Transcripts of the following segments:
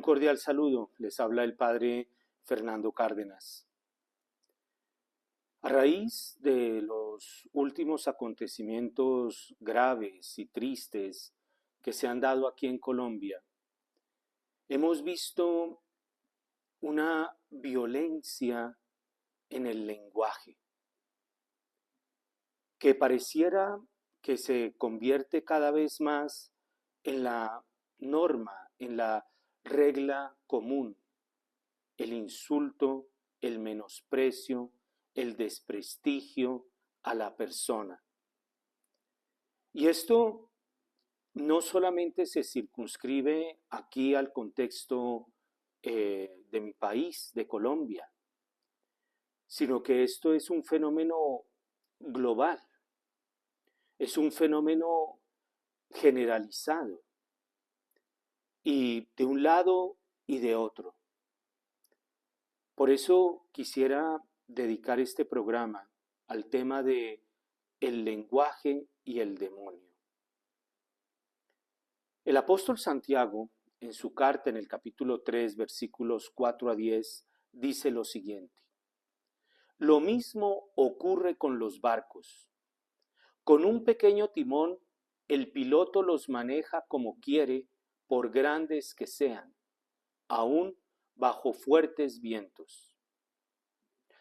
Un cordial saludo, les habla el padre Fernando Cárdenas. A raíz de los últimos acontecimientos graves y tristes que se han dado aquí en Colombia, hemos visto una violencia en el lenguaje que pareciera que se convierte cada vez más en la norma, en la regla común, el insulto, el menosprecio, el desprestigio a la persona. Y esto no solamente se circunscribe aquí al contexto de mi país, de Colombia, sino que esto es un fenómeno global, es un fenómeno generalizado y de un lado y de otro. Por eso quisiera dedicar este programa al tema de el lenguaje y el demonio. El apóstol Santiago, en su carta en el capítulo 3, versículos 4 a 10, dice lo siguiente: Lo mismo ocurre con los barcos. Con un pequeño timón, el piloto los maneja como quiere, por grandes que sean, aún bajo fuertes vientos.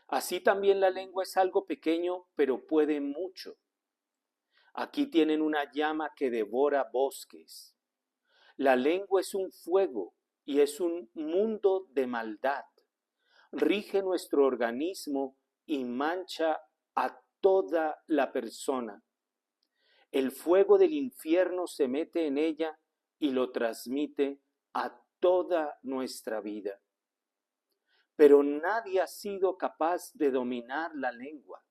Así también la lengua es algo pequeño, pero puede mucho. Aquí tienen una llama que devora bosques. La lengua es un fuego y es un mundo de maldad. Rige nuestro organismo y mancha a toda la persona. El fuego del infierno se mete en ella y lo transmite a toda nuestra vida. Pero nadie ha sido capaz de dominar la lengua.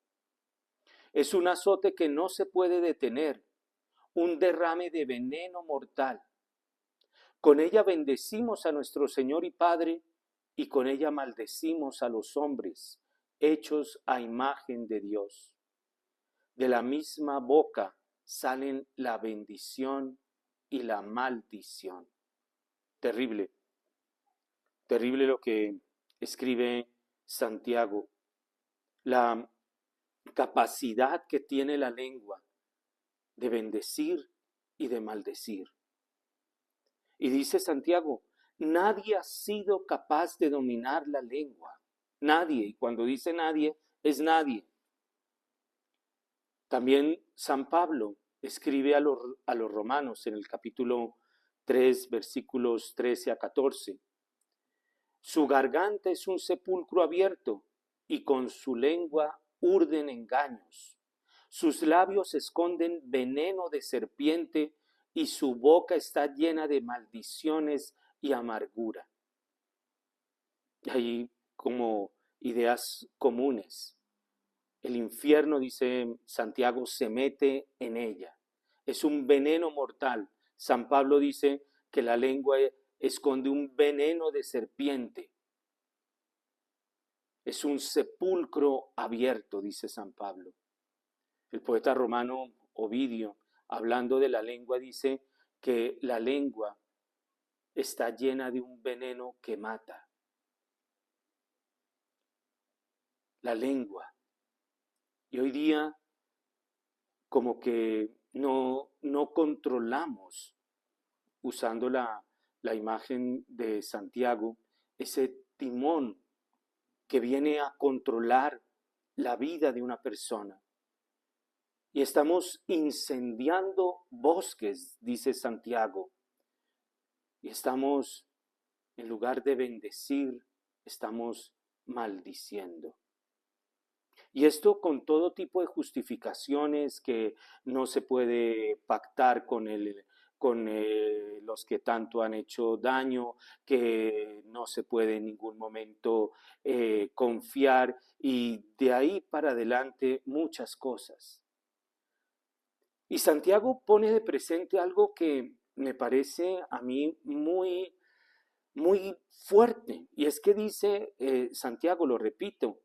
Es un azote que no se puede detener, un derrame de veneno mortal. Con ella bendecimos a nuestro Señor y Padre, y con ella maldecimos a los hombres, hechos a imagen de Dios. De la misma boca salen la bendición y la maldición. Terrible, terrible lo que escribe Santiago. La capacidad que tiene la lengua de bendecir y de maldecir. Y dice Santiago, nadie ha sido capaz de dominar la lengua. Nadie, y cuando dice nadie, es nadie. También San Pablo escribe a los romanos en el capítulo 3, versículos 13 a 14. Su garganta es un sepulcro abierto y con su lengua urden engaños. Sus labios esconden veneno de serpiente y su boca está llena de maldiciones y amargura. Hay como ideas comunes. El infierno, dice Santiago, se mete en ella. Es un veneno mortal. San Pablo dice que la lengua esconde un veneno de serpiente. Es un sepulcro abierto, dice San Pablo. El poeta romano Ovidio, hablando de la lengua, dice que la lengua está llena de un veneno que mata. La lengua. Y hoy día como que no controlamos, usando la imagen de Santiago, ese timón que viene a controlar la vida de una persona. Y estamos incendiando bosques, dice Santiago. Y estamos, en lugar de bendecir, estamos maldiciendo. Y esto con todo tipo de justificaciones, que no se puede pactar con los que tanto han hecho daño, que no se puede en ningún momento confiar, y de ahí para adelante muchas cosas. Y Santiago pone de presente algo que me parece a mí muy, muy fuerte, y es que dice Santiago, lo repito,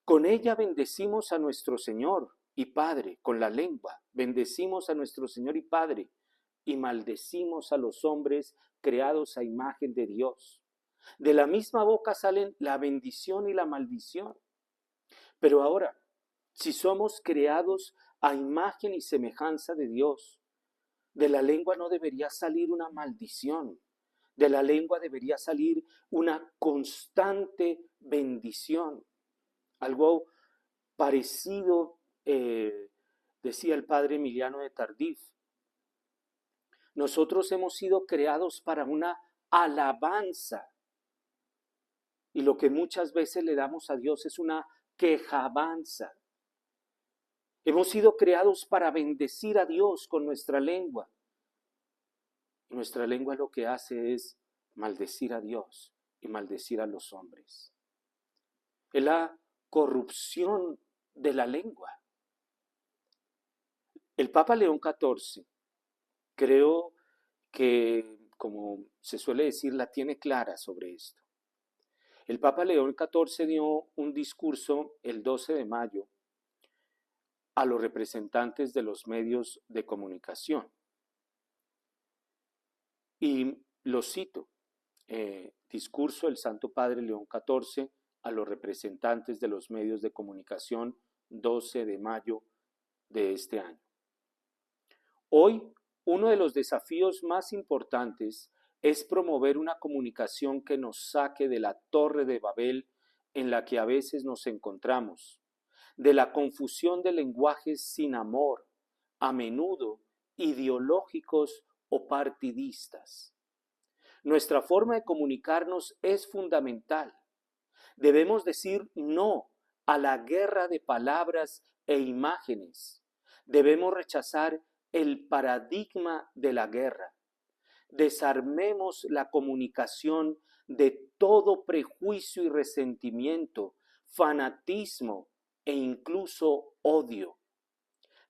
con ella bendecimos a nuestro Señor y Padre, con la lengua, bendecimos a nuestro Señor y Padre, y maldecimos a los hombres creados a imagen de Dios. De la misma boca salen la bendición y la maldición. Pero ahora, si somos creados a imagen y semejanza de Dios, de la lengua no debería salir una maldición, de la lengua debería salir una constante bendición. Algo parecido decía el padre Emiliano de Tardif. Nosotros hemos sido creados para una alabanza y lo que muchas veces le damos a Dios es una quejabanza. Hemos sido creados para bendecir a Dios con nuestra lengua. Y nuestra lengua lo que hace es maldecir a Dios y maldecir a los hombres. Es la corrupción de la lengua. El Papa León XIV, creo que, como se suele decir, la tiene clara sobre esto. El Papa León XIV dio un discurso el 12 de mayo a los representantes de los medios de comunicación. Y lo cito, discurso del Santo Padre León XIV a los representantes de los medios de comunicación, 12 de mayo de este año. Hoy, uno de los desafíos más importantes es promover una comunicación que nos saque de la torre de Babel en la que a veces nos encontramos, de la confusión de lenguajes sin amor, a menudo ideológicos o partidistas. Nuestra forma de comunicarnos es fundamental. Debemos decir no a la guerra de palabras e imágenes. Debemos rechazar el paradigma de la guerra. Desarmemos la comunicación de todo prejuicio y resentimiento, fanatismo e incluso odio.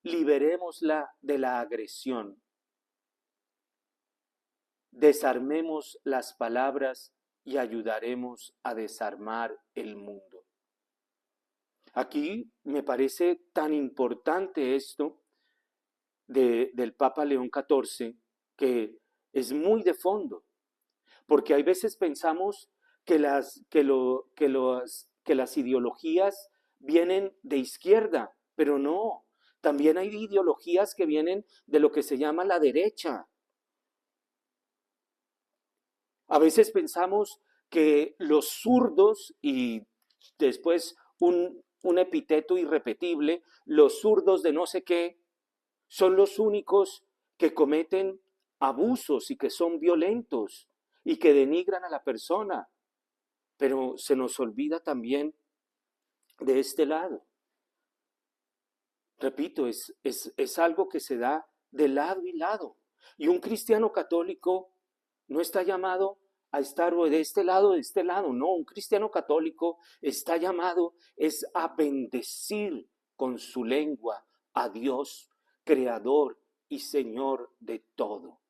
Liberémosla de la agresión. Desarmemos las palabras y ayudaremos a desarmar el mundo. Aquí me parece tan importante esto del Papa León XIV que es muy de fondo, porque hay veces pensamos que las ideologías vienen de izquierda, pero no, también hay ideologías que vienen de lo que se llama la derecha. A veces pensamos que los zurdos, y después un epíteto irrepetible, los zurdos de no sé qué, son los únicos que cometen abusos y que son violentos y que denigran a la persona. Pero se nos olvida también de este lado. Repito, es algo que se da de lado y lado. Y un cristiano católico no está llamado a estar o de este lado o de este lado. No, un cristiano católico está llamado es a bendecir con su lengua a Dios, Creador y Señor de todo.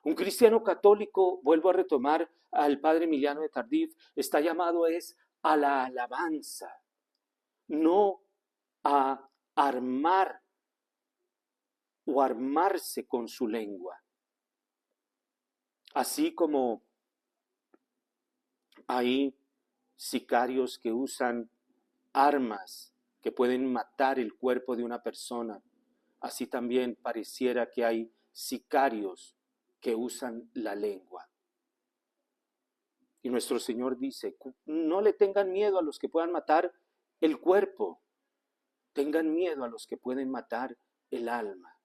Un cristiano católico, vuelvo a retomar al padre Emiliano de Tardif, está llamado es a la alabanza, no a armar o armarse con su lengua. Así como hay sicarios que usan armas que pueden matar el cuerpo de una persona, así también pareciera que hay sicarios que usan la lengua. Y nuestro Señor dice, no le tengan miedo a los que puedan matar el cuerpo, tengan miedo a los que pueden matar el alma.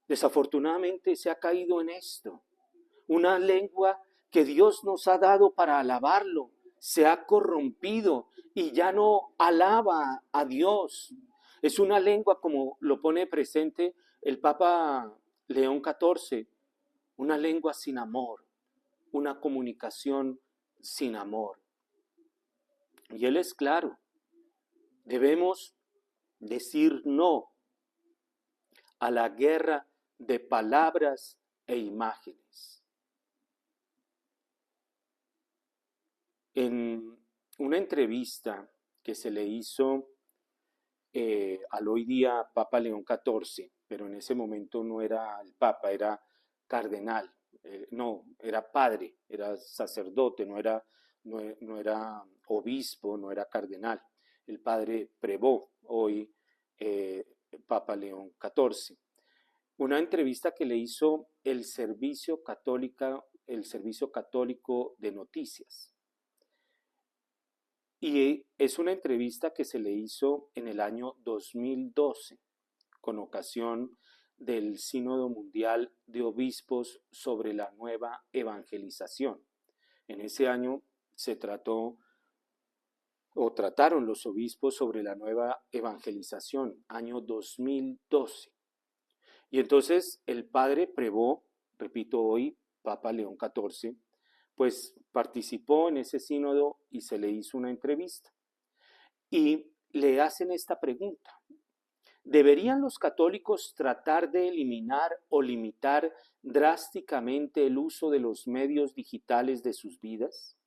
Desafortunadamente se ha caído en esto. Una lengua que Dios nos ha dado para alabarlo se ha corrompido y ya no alaba a Dios. Es una lengua, como lo pone presente el Papa León XIV, una lengua sin amor, una comunicación sin amor. Y él es claro, debemos decir no a la guerra de palabras e imágenes. En una entrevista que se le hizo al hoy día Papa León XIV, pero en ese momento no era el papa, era cardenal, no, era padre, era sacerdote, no era obispo, no era cardenal, el padre Prevost, hoy Papa León XIV. Una entrevista que le hizo el Servicio Católico de Noticias. Y es una entrevista que se le hizo en el año 2012, con ocasión del Sínodo Mundial de Obispos sobre la nueva evangelización. En ese año se trataron los obispos sobre la nueva evangelización, año 2012. Y entonces el padre Prevost, repito hoy, Papa León XIV, pues participó en ese sínodo y se le hizo una entrevista. Y le hacen esta pregunta: ¿deberían los católicos tratar de eliminar o limitar drásticamente el uso de los medios digitales de sus vidas?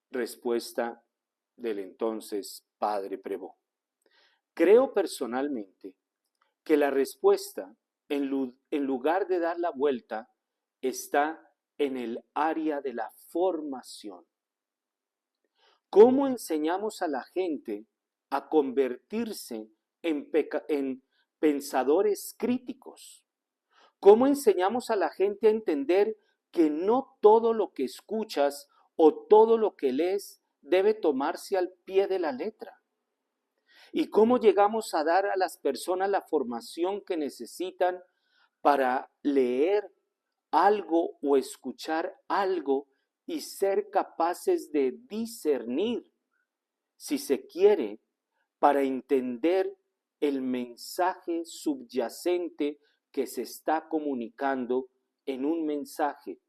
Respuesta del entonces padre Prevost: creo personalmente que la respuesta, en lugar de dar la vuelta, está en el área de la formación. ¿Cómo enseñamos a la gente a convertirse en pensadores críticos? ¿Cómo enseñamos a la gente a entender que no todo lo que escuchas o todo lo que lees debe tomarse al pie de la letra? ¿Y cómo llegamos a dar a las personas la formación que necesitan para leer algo o escuchar algo y ser capaces de discernir, si se quiere, para entender el mensaje subyacente que se está comunicando en un mensaje?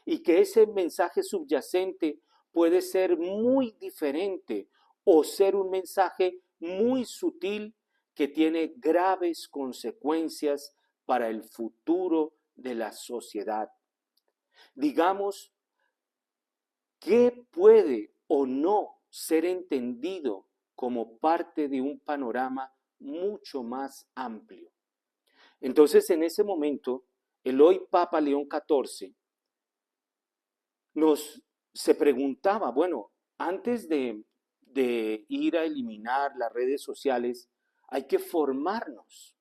Y que ese mensaje subyacente puede ser muy diferente o ser un mensaje muy sutil que tiene graves consecuencias para el futuro de la sociedad. Digamos, ¿qué puede o no ser entendido como parte de un panorama mucho más amplio? Entonces, en ese momento, el hoy Papa León XIV se preguntaba, bueno, antes de ir a eliminar las redes sociales, hay que formarnos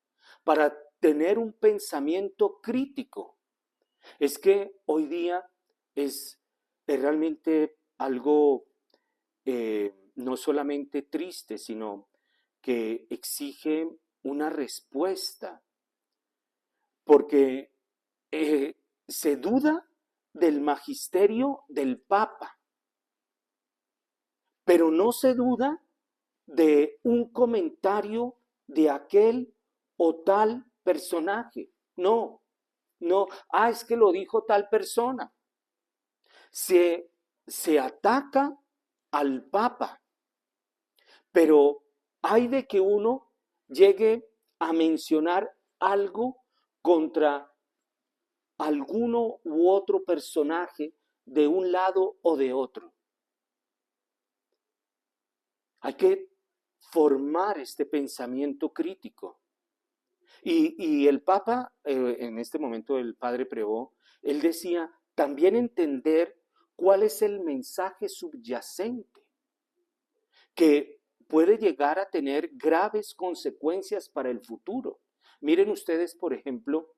para tener un pensamiento crítico. Es que hoy día es realmente algo no solamente triste, sino que exige una respuesta, porque se duda del magisterio del Papa, pero no se duda de un comentario de aquel o tal personaje. No, no, es que lo dijo tal persona. Se ataca al Papa, pero hay de que uno llegue a mencionar algo contra alguno u otro personaje de un lado o de otro. Hay que formar este pensamiento crítico. Y el Papa, en este momento el padre Prevost, él decía, también entender cuál es el mensaje subyacente, que puede llegar a tener graves consecuencias para el futuro. Miren ustedes, por ejemplo,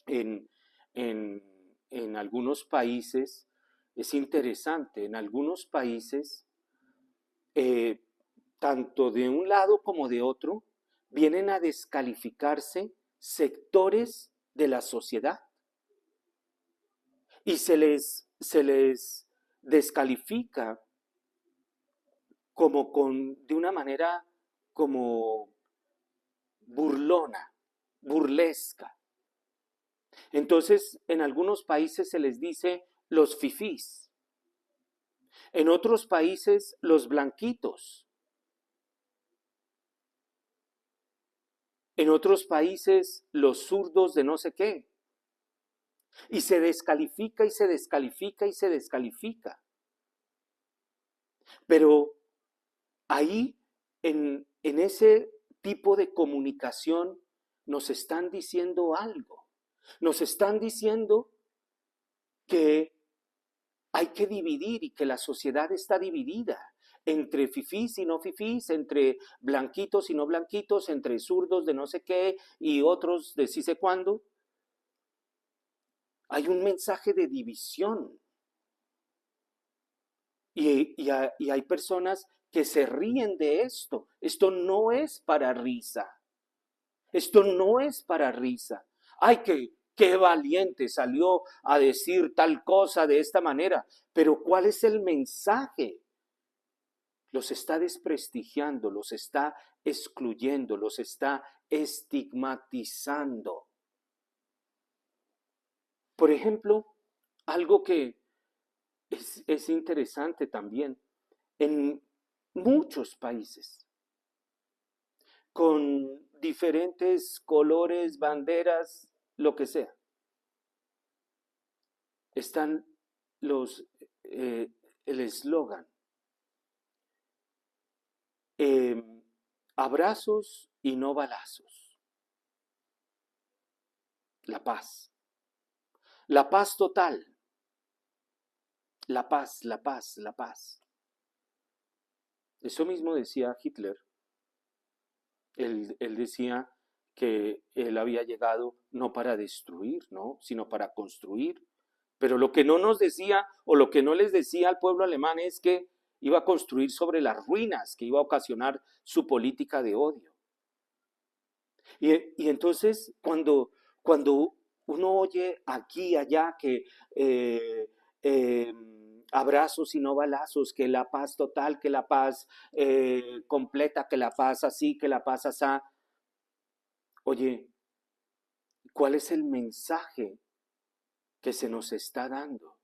en, en algunos países, es interesante, en algunos países, tanto de un lado como de otro, vienen a descalificarse sectores de la sociedad y se les descalifica como de una manera como burlona, burlesca. Entonces, en algunos países se les dice los fifís, en otros países los blanquitos, en otros países los zurdos de no sé qué. Y se descalifica y se descalifica y se descalifica. Pero ahí, en ese tipo de comunicación nos están diciendo algo. Nos están diciendo que hay que dividir y que la sociedad está dividida entre fifís y no fifís, entre blanquitos y no blanquitos, entre zurdos de no sé qué y otros de sí sé cuándo. Hay un mensaje de división. Y hay personas que se ríen de esto. Esto no es para risa. Esto no es para risa. Ay, qué valiente salió a decir tal cosa de esta manera. Pero ¿cuál es el mensaje? Los está desprestigiando, los está excluyendo, los está estigmatizando. Por ejemplo, algo que es interesante también, en muchos países, con diferentes colores, banderas, lo que sea, están los, el eslogan, eh, abrazos y no balazos, la paz. La paz total, la paz, la paz, la paz. Eso mismo decía Hitler. Él decía que él había llegado no para destruir, ¿no? Sino para construir. Pero lo que no nos decía o lo que no les decía al pueblo alemán es que iba a construir sobre las ruinas, que iba a ocasionar su política de odio. Y entonces cuando uno oye aquí y allá que eh, abrazos y no balazos, que la paz total, que la paz completa, que la paz así, que la paz asá, oye, ¿cuál es el mensaje que se nos está dando?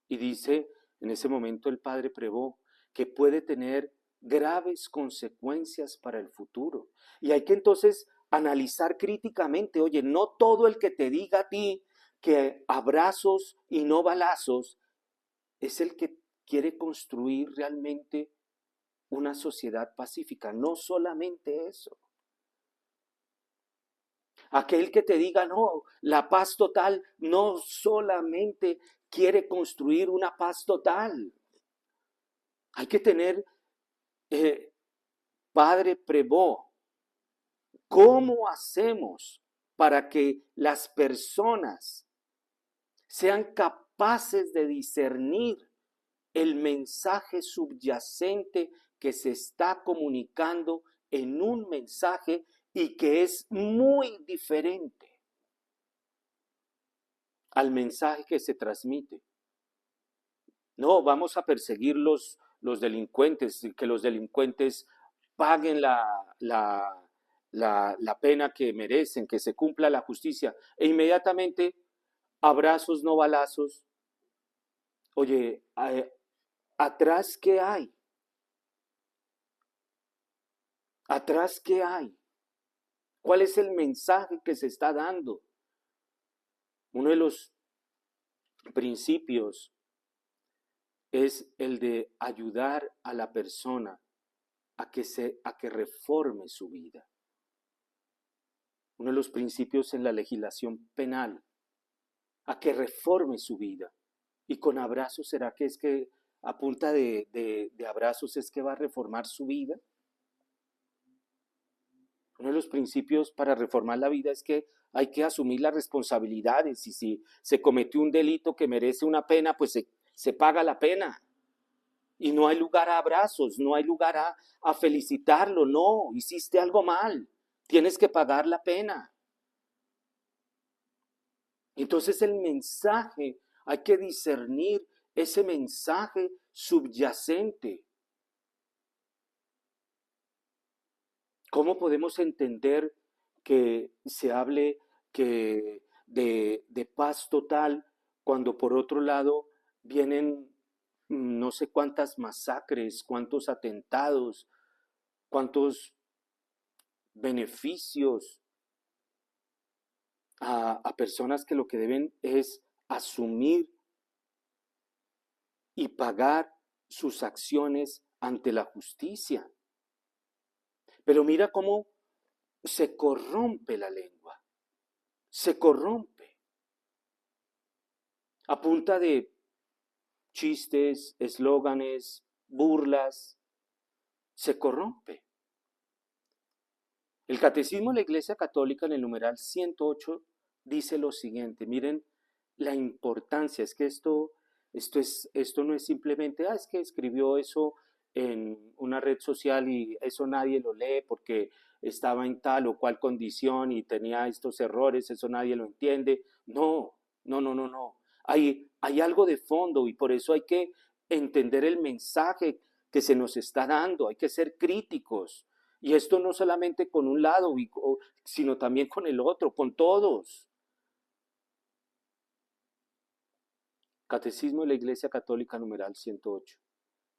Y dice en ese momento el padre Prevot que puede tener graves consecuencias para el futuro. Y hay que entonces analizar críticamente, oye, no todo el que te diga a ti que abrazos y no balazos es el que quiere construir realmente una sociedad pacífica, no solamente eso. Aquel que te diga, no, la paz total no solamente quiere construir una paz total. Hay que tener, Padre Prevot, ¿cómo hacemos para que las personas sean capaces de discernir el mensaje subyacente que se está comunicando en un mensaje y que es muy diferente al mensaje que se transmite? No, vamos a perseguir los delincuentes, que los delincuentes paguen la pena que merecen, que se cumpla la justicia. E inmediatamente, abrazos, no balazos. Oye, ¿atrás qué hay? ¿Atrás qué hay? ¿Cuál es el mensaje que se está dando? Uno de los principios es el de ayudar a la persona a que reforme su vida. Uno de los principios en la legislación penal, a que reforme su vida. Y con abrazos, ¿será que es que a punta de abrazos es que va a reformar su vida? Uno de los principios para reformar la vida es que hay que asumir las responsabilidades y si se cometió un delito que merece una pena, pues se paga la pena. Y no hay lugar a abrazos, no hay lugar a felicitarlo, no, hiciste algo mal, tienes que pagar la pena. Entonces el mensaje, hay que discernir ese mensaje subyacente. ¿Cómo podemos entender que se hable de paz total cuando por otro lado vienen no sé cuántas masacres, cuántos atentados, cuántos beneficios a personas que lo que deben es asumir y pagar sus acciones ante la justicia? Pero mira cómo se corrompe la lengua, se corrompe a punta de chistes, eslóganes, burlas, se corrompe. El Catecismo de la Iglesia Católica en el numeral 108 dice lo siguiente, miren la importancia, es que esto no es simplemente, es que escribió eso en una red social y eso nadie lo lee porque estaba en tal o cual condición y tenía estos errores, eso nadie lo entiende. No, no, no, no, no. Hay algo de fondo y por eso hay que entender el mensaje que se nos está dando, hay que ser críticos. Y esto no solamente con un lado, sino también con el otro, con todos. Catecismo de la Iglesia Católica numeral 108.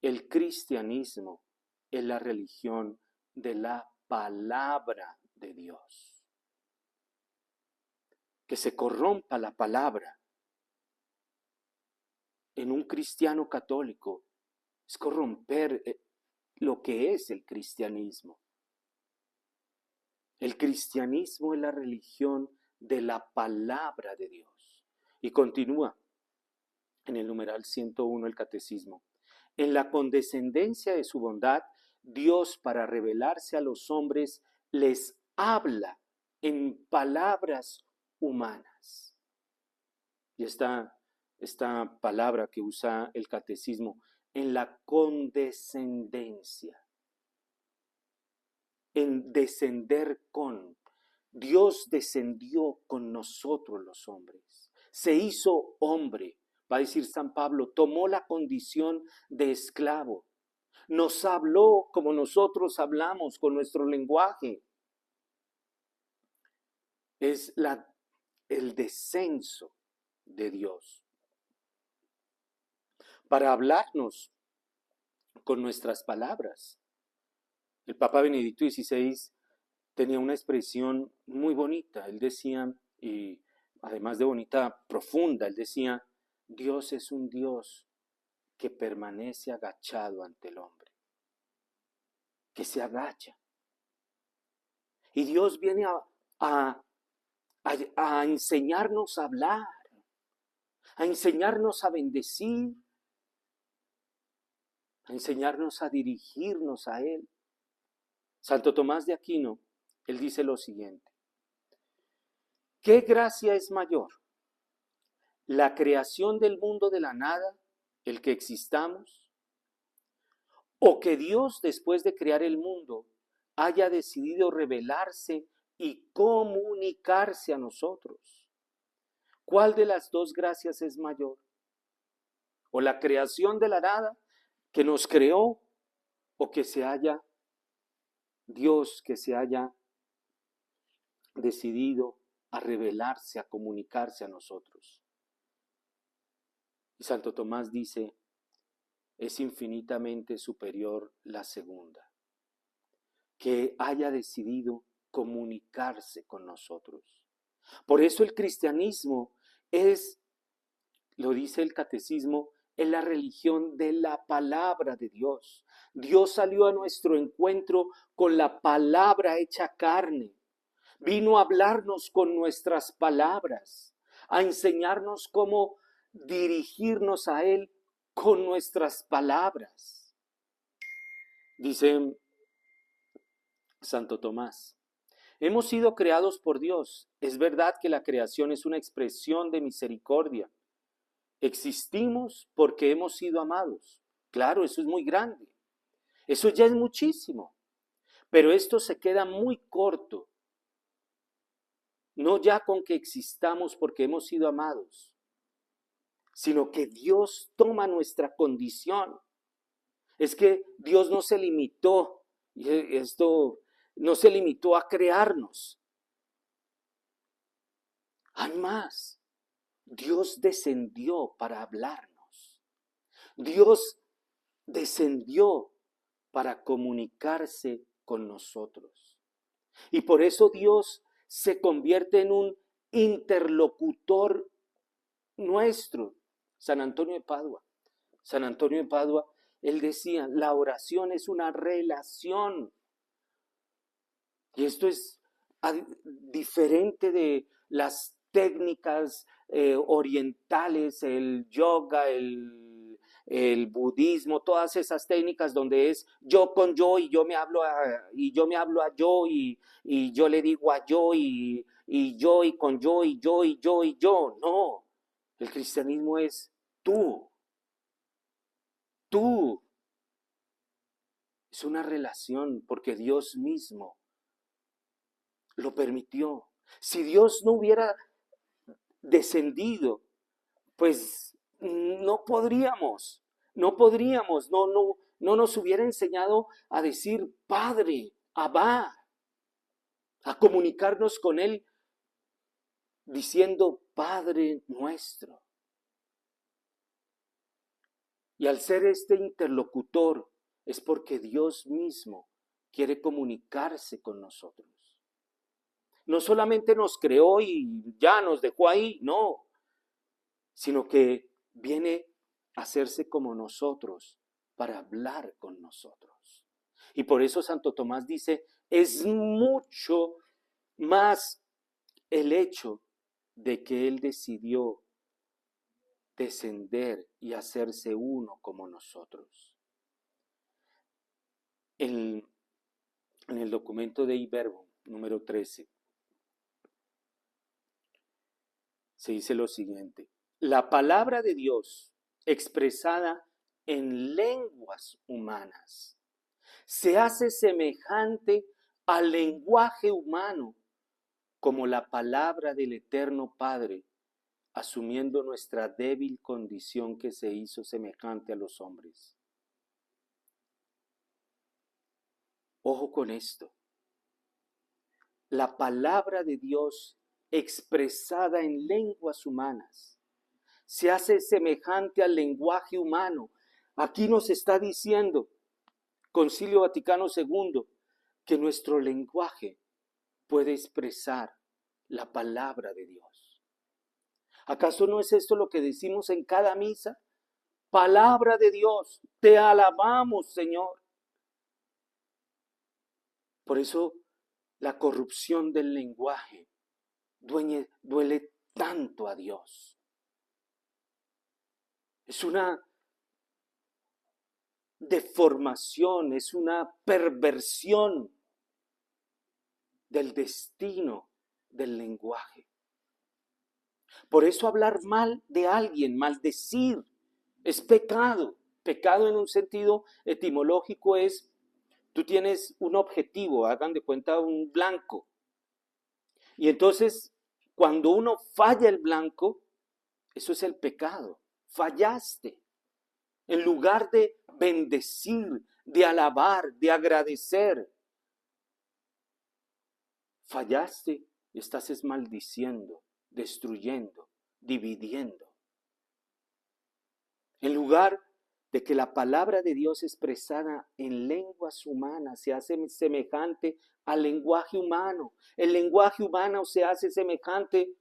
El cristianismo es la religión de la palabra de Dios. Que se corrompa la palabra en un cristiano católico es corromper lo que es el cristianismo. El cristianismo es la religión de la palabra de Dios. Y continúa en el numeral 101 el catecismo. En la condescendencia de su bondad, Dios para revelarse a los hombres les habla en palabras humanas. Y esta palabra que usa el catecismo, en la condescendencia. En descender con. Dios descendió con nosotros los hombres. Se hizo hombre, va a decir San Pablo, tomó la condición de esclavo. Nos habló como nosotros hablamos con nuestro lenguaje. Es el descenso de Dios para hablarnos con nuestras palabras. El Papa Benedicto XVI tenía una expresión muy bonita. Él decía, y además de bonita, profunda, él decía, Dios es un Dios que permanece agachado ante el hombre, que se agacha. Y Dios viene a enseñarnos a hablar, a enseñarnos a bendecir, a enseñarnos a dirigirnos a Él. Santo Tomás de Aquino, él dice lo siguiente, ¿qué gracia es mayor? ¿La creación del mundo de la nada, el que existamos? ¿O que Dios, después de crear el mundo, haya decidido revelarse y comunicarse a nosotros? ¿Cuál de las dos gracias es mayor? ¿O la creación de la nada que nos creó? ¿O que se haya Dios, que se haya decidido a revelarse, a comunicarse a nosotros? Y Santo Tomás dice, es infinitamente superior la segunda, que haya decidido comunicarse con nosotros. Por eso el cristianismo es, lo dice el catecismo, es la religión de la palabra de Dios. Dios salió a nuestro encuentro con la palabra hecha carne. Vino a hablarnos con nuestras palabras, a enseñarnos cómo dirigirnos a Él con nuestras palabras. Dice Santo Tomás, hemos sido creados por Dios. Es verdad que la creación es una expresión de misericordia. Existimos porque hemos sido amados. Claro, eso es muy grande. Eso ya es muchísimo. Pero esto se queda muy corto. No ya con que existamos porque hemos sido amados, sino que Dios toma nuestra condición. Es que Dios no se limitó, esto no se limitó a crearnos. Hay más. Dios descendió para hablarnos. Dios descendió para comunicarse con nosotros. Y por eso Dios se convierte en un interlocutor nuestro. San Antonio de Padua. San Antonio de Padua, él decía, la oración es una relación. Y esto es diferente de las técnicas orientales, el yoga, el budismo, todas esas técnicas donde es yo con yo y yo me hablo y yo me hablo a yo y yo le digo a yo y yo y con yo y yo y yo y yo. No, el cristianismo es tú, tú. Es una relación porque Dios mismo lo permitió. Si Dios no hubiera descendido, pues no nos hubiera enseñado a decir Padre, Abba, a comunicarnos con Él diciendo Padre nuestro. Y al ser este interlocutor es porque Dios mismo quiere comunicarse con nosotros. No solamente nos creó y ya nos dejó ahí, no, sino que viene a hacerse como nosotros para hablar con nosotros. Y por eso Santo Tomás dice, es mucho más el hecho de que Él decidió descender y hacerse uno como nosotros. En el documento de Iberbo, número 13, se dice lo siguiente: la palabra de Dios expresada en lenguas humanas se hace semejante al lenguaje humano como la palabra del Eterno Padre, asumiendo nuestra débil condición que se hizo semejante a los hombres. Ojo con esto. La palabra de Dios expresada en lenguas humanas se hace semejante al lenguaje humano. Aquí nos está diciendo Concilio Vaticano II que nuestro lenguaje puede expresar la palabra de Dios. ¿Acaso no es esto lo que decimos en cada misa? Palabra de Dios, te alabamos, Señor. Por eso la corrupción del lenguaje duele tanto a Dios. Es una deformación, es una perversión del destino del lenguaje. Por eso hablar mal de alguien, maldecir, es pecado. Pecado en un sentido etimológico es, tú tienes un objetivo, hagan de cuenta un blanco. Y entonces, cuando uno falla el blanco, eso es el pecado. Fallaste. En lugar de bendecir, de alabar, de agradecer, fallaste, estás maldiciendo, destruyendo, dividiendo. En lugar de que la palabra de Dios expresada en lenguas humanas se hace semejante al lenguaje humano, el lenguaje humano se hace semejante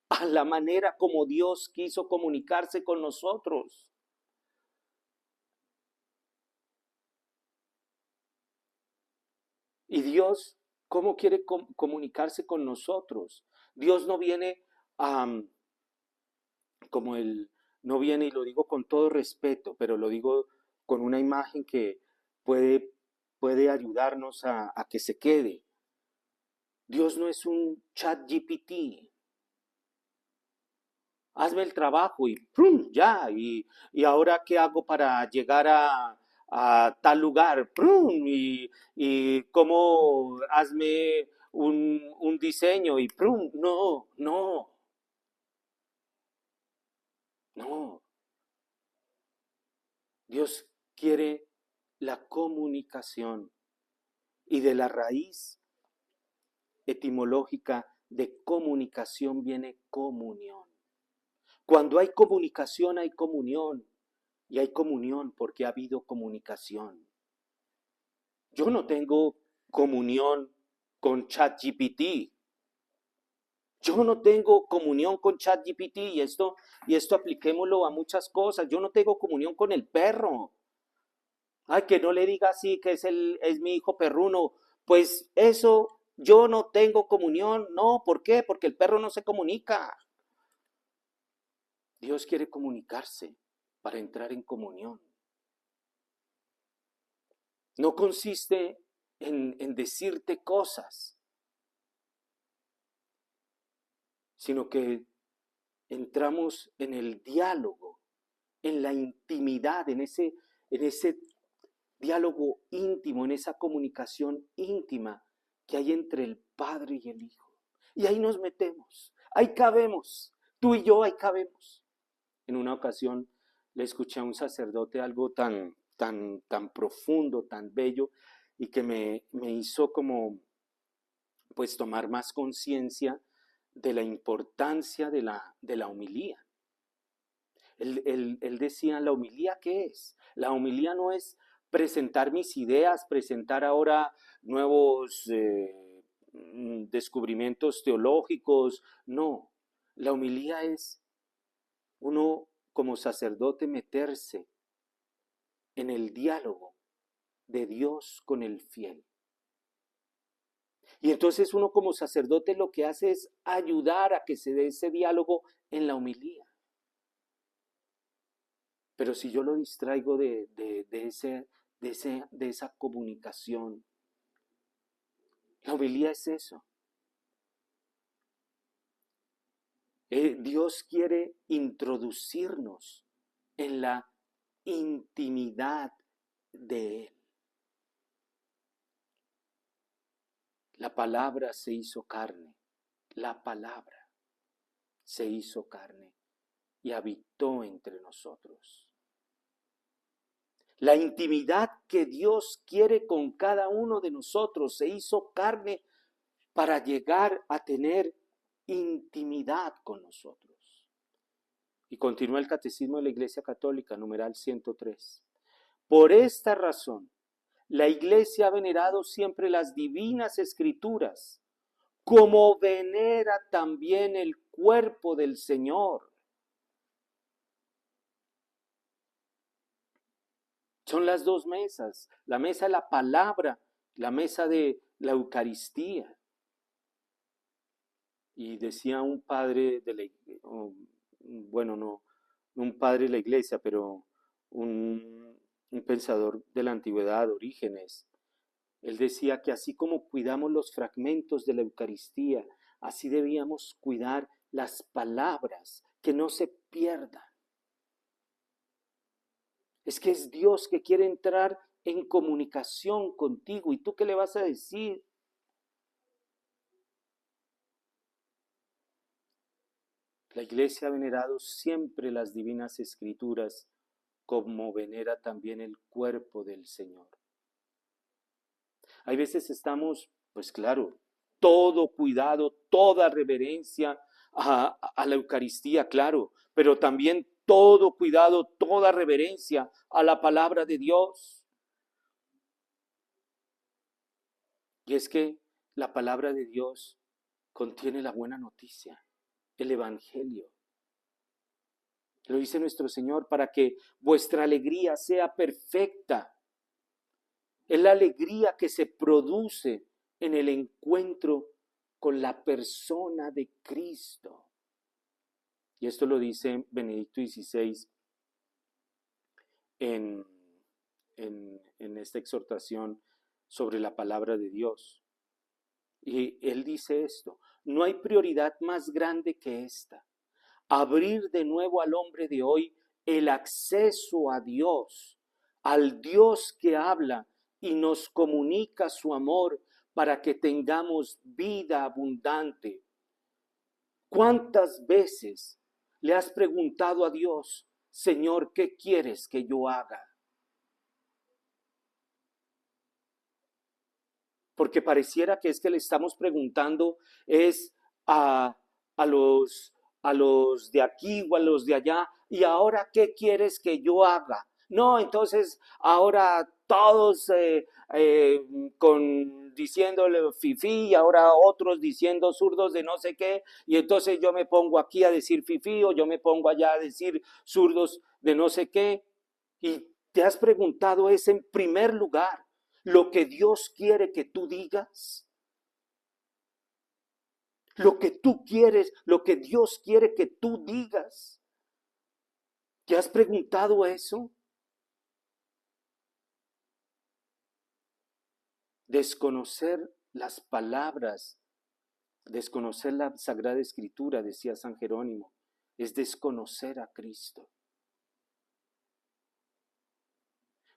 a la manera como Dios quiso comunicarse con nosotros. Y Dios, ¿cómo quiere comunicarse con nosotros? Dios no viene como no viene, y lo digo con todo respeto, pero lo digo con una imagen que puede ayudarnos a que se quede. Dios no es un chat GPT. Hazme el trabajo y ¡prum! Ya. Y ahora, ¿qué hago para llegar a tal lugar? ¡Prum! Y cómo hazme un diseño y ¡prum! No, no, no. Dios quiere la comunicación y de la raíz etimológica de comunicación viene comunión. Cuando hay comunicación hay comunión y hay comunión porque ha habido comunicación. Yo no tengo comunión con ChatGPT. Yo no tengo comunión con ChatGPT y esto apliquémoslo a muchas cosas. Yo no tengo comunión con el perro. Ay, que no le diga así que es mi hijo perruno, Pues eso, yo no tengo comunión. No, ¿por qué? Porque el perro no se comunica. Dios quiere comunicarse para entrar en comunión. No consiste en decirte cosas, sino que entramos en el diálogo, en la intimidad, en ese diálogo íntimo, en esa comunicación íntima que hay entre el Padre y el Hijo. Y ahí nos metemos, ahí cabemos, tú y yo ahí cabemos. En una ocasión le escuché a un sacerdote algo tan profundo, tan bello, y que me hizo como, pues, tomar más conciencia de la importancia de la homilía. Él decía, ¿la homilía qué es? La homilía no es presentar mis ideas, presentar ahora nuevos descubrimientos teológicos. No, la homilía es uno como sacerdote meterse en el diálogo de Dios con el fiel. Y entonces uno como sacerdote lo que hace es ayudar a que se dé ese diálogo en la homilía. Pero si yo lo distraigo de esa comunicación, la homilía es eso. Dios quiere introducirnos en la intimidad de Él. La palabra se hizo carne. La palabra se hizo carne y habitó entre nosotros. La intimidad que Dios quiere con cada uno de nosotros se hizo carne para llegar a tener intimidad con nosotros. Y continúa el Catecismo de la Iglesia Católica, numeral 103. Por esta razón, la Iglesia ha venerado siempre las divinas escrituras, como venera también el cuerpo del Señor. Son las dos mesas, la mesa de la palabra, la mesa de la Eucaristía. Y decía un padre de la iglesia, bueno, no un padre de la iglesia, pero un pensador de la antigüedad, Orígenes, él decía que así como cuidamos los fragmentos de la Eucaristía, así debíamos cuidar las palabras, que no se pierdan. Es que es Dios que quiere entrar en comunicación contigo. ¿Y tú qué le vas a decir? La Iglesia ha venerado siempre las divinas escrituras, como venera también el cuerpo del Señor. Hay veces estamos, pues claro, todo cuidado, toda reverencia a la Eucaristía, claro, pero también todo cuidado, toda reverencia a la palabra de Dios. Y es que la palabra de Dios contiene la buena noticia, el Evangelio. Lo dice nuestro Señor, para que vuestra alegría sea perfecta. Es la alegría que se produce en el encuentro con la persona de Cristo. Y esto lo dice Benedicto XVI en esta exhortación sobre la palabra de Dios. Y él dice esto: no hay prioridad más grande que esta: abrir de nuevo al hombre de hoy el acceso a Dios, al Dios que habla y nos comunica su amor para que tengamos vida abundante. ¿Cuántas veces le has preguntado a Dios: Señor, ¿qué quieres que yo haga? Porque pareciera que es que le estamos preguntando es a los de aquí o a los de allá, ¿y ahora qué quieres que yo haga? No, entonces ahora todos diciéndole fifí, y ahora otros diciendo zurdos de no sé qué, y entonces yo me pongo aquí a decir fifí, o yo me pongo allá a decir zurdos de no sé qué. Y te has preguntado es en primer lugar, lo que Dios quiere que tú digas, lo que tú quieres, lo que Dios quiere que tú digas. ¿Te has preguntado eso? Desconocer las palabras, desconocer la Sagrada Escritura, decía San Jerónimo, es desconocer a Cristo.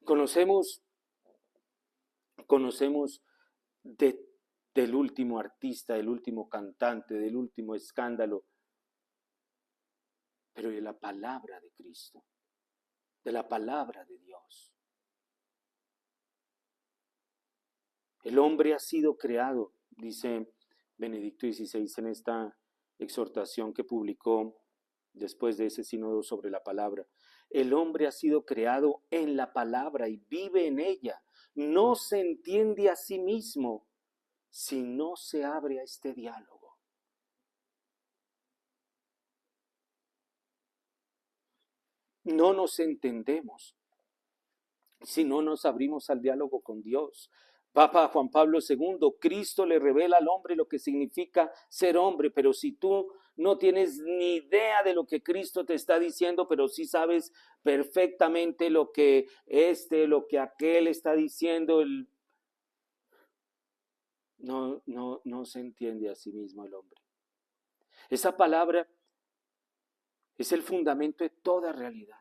Conocemos del último artista, del último cantante, del último escándalo, pero de la palabra de Cristo, de la palabra de Dios. El hombre ha sido creado, dice Benedicto XVI en esta exhortación que publicó después de ese sínodo sobre la palabra. El hombre ha sido creado en la palabra y vive en ella. No se entiende a sí mismo si no se abre a este diálogo. No nos entendemos si no nos abrimos al diálogo con Dios. Papa Juan Pablo II, Cristo le revela al hombre lo que significa ser hombre, pero si tú no tienes ni idea de lo que Cristo te está diciendo, pero sí sabes perfectamente lo que lo que aquel está diciendo, no se entiende a sí mismo el hombre. Esa palabra es el fundamento de toda realidad.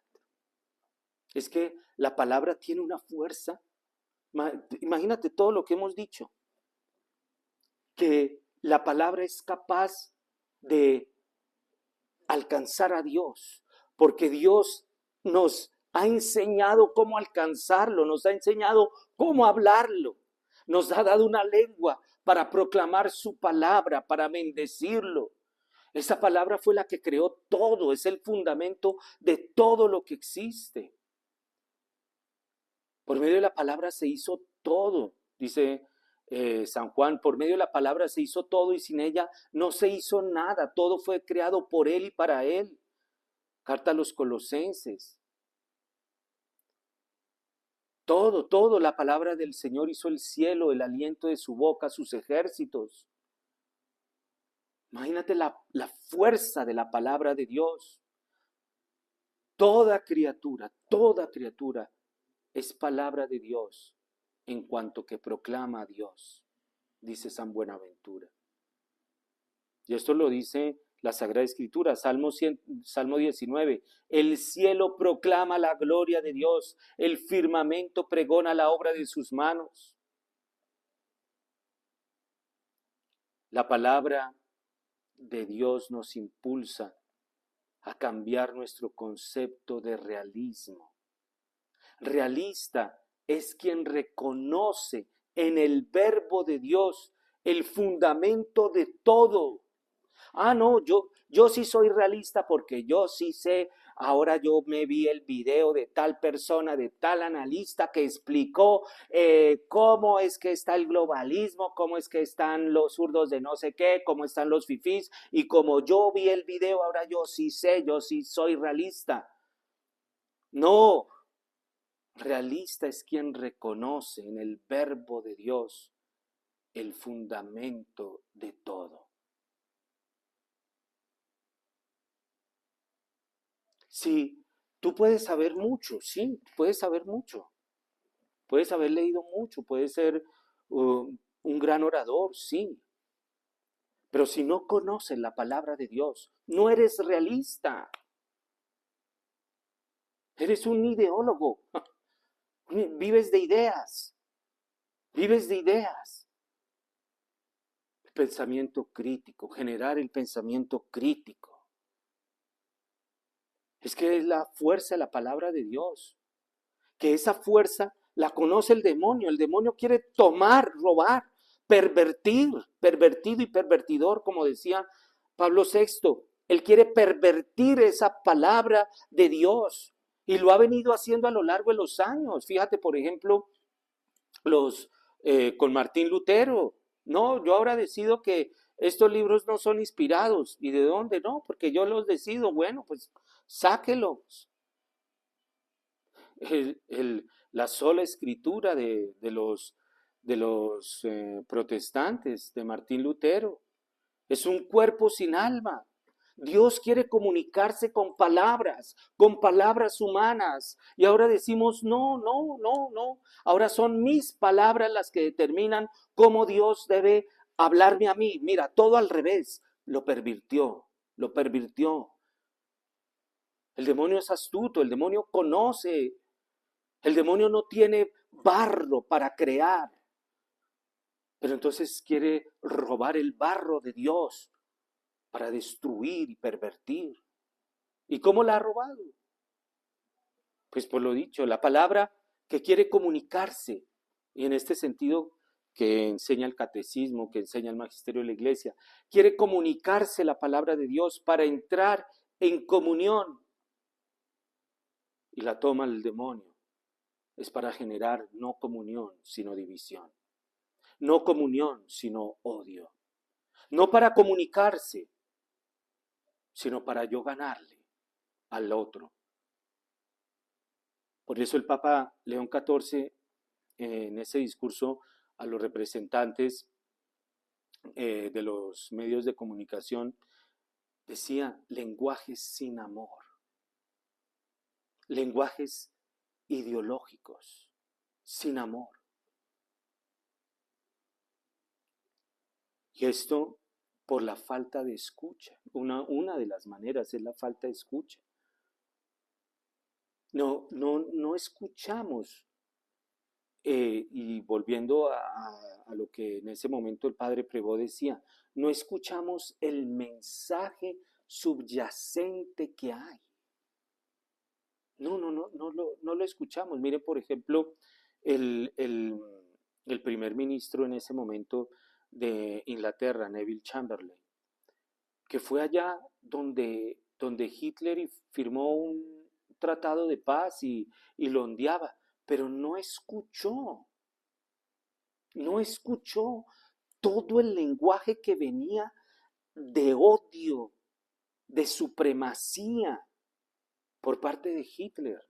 Es que la palabra tiene una fuerza. Imagínate todo lo que hemos dicho, que la palabra es capaz de alcanzar a Dios, porque Dios nos ha enseñado cómo alcanzarlo, nos ha enseñado cómo hablarlo, nos ha dado una lengua para proclamar su palabra, para bendecirlo. Esa palabra fue la que creó todo, es el fundamento de todo lo que existe. Por medio de la palabra se hizo todo, dice San Juan, por medio de la palabra se hizo todo y sin ella no se hizo nada, todo fue creado por Él y para Él. Carta a los Colosenses. Todo, la palabra del Señor hizo el cielo, el aliento de su boca, sus ejércitos. Imagínate la fuerza de la palabra de Dios. Toda criatura es palabra de Dios en cuanto que proclama a Dios, dice San Buenaventura. Y esto lo dice la Sagrada Escritura, Salmo 19. El cielo proclama la gloria de Dios, el firmamento pregona la obra de sus manos. La palabra de Dios nos impulsa a cambiar nuestro concepto de realismo. Realista es quien reconoce en el verbo de Dios el fundamento de todo. No, yo sí soy realista porque yo sí sé, ahora yo me vi el video de tal persona, de tal analista que explicó cómo es que está el globalismo, cómo es que están los zurdos de no sé qué, cómo están los fifís, y como yo vi el video, ahora yo sí sé, yo sí soy realista. No, realista es quien reconoce en el verbo de Dios el fundamento de todo. Sí, tú puedes saber mucho, sí, puedes saber mucho. Puedes haber leído mucho, puedes ser un gran orador, sí. Pero si no conoces la palabra de Dios, no eres realista. Eres un ideólogo. Vives de ideas. Vives de ideas. El pensamiento crítico, generar el pensamiento crítico. Es que es la fuerza de la palabra de Dios. Que esa fuerza la conoce el demonio. El demonio quiere tomar, robar, pervertido y pervertidor, como decía Pablo VI. Él quiere pervertir esa palabra de Dios y lo ha venido haciendo a lo largo de los años. Fíjate, por ejemplo, con Martín Lutero. No, yo ahora decido que estos libros no son inspirados. ¿Y de dónde? No, porque yo los decido. Bueno, pues sáquelos. la sola escritura de los protestantes, de Martín Lutero. Es un cuerpo sin alma. Dios quiere comunicarse con palabras humanas. Y ahora decimos, no, no, no, no. Ahora son mis palabras las que determinan cómo Dios debe hablarme a mí. Mira, todo al revés. Lo pervirtió, lo pervirtió. El demonio es astuto, el demonio conoce. El demonio no tiene barro para crear. Pero entonces quiere robar el barro de Dios para destruir y pervertir. ¿Y cómo la ha robado? Pues por lo dicho, la palabra que quiere comunicarse, y en este sentido que enseña el catecismo, que enseña el magisterio de la iglesia, quiere comunicarse la palabra de Dios para entrar en comunión. Y la toma el demonio. Es para generar no comunión, sino división. No comunión, sino odio. No para comunicarse, sino para yo ganarle al otro. Por eso el Papa León XIV, en ese discurso a los representantes de los medios de comunicación, decía lenguajes sin amor, lenguajes ideológicos, sin amor. Y esto por la falta de escucha. Una de las maneras es la falta de escucha. No escuchamos. Y volviendo a lo que en ese momento el padre Prevot decía, no escuchamos el mensaje subyacente que hay. No lo escuchamos. Mire, por ejemplo, el primer ministro en ese momento de Inglaterra, Neville Chamberlain, que fue allá donde Hitler firmó un tratado de paz y lo ondeaba, pero no escuchó todo el lenguaje que venía de odio, de supremacía por parte de Hitler.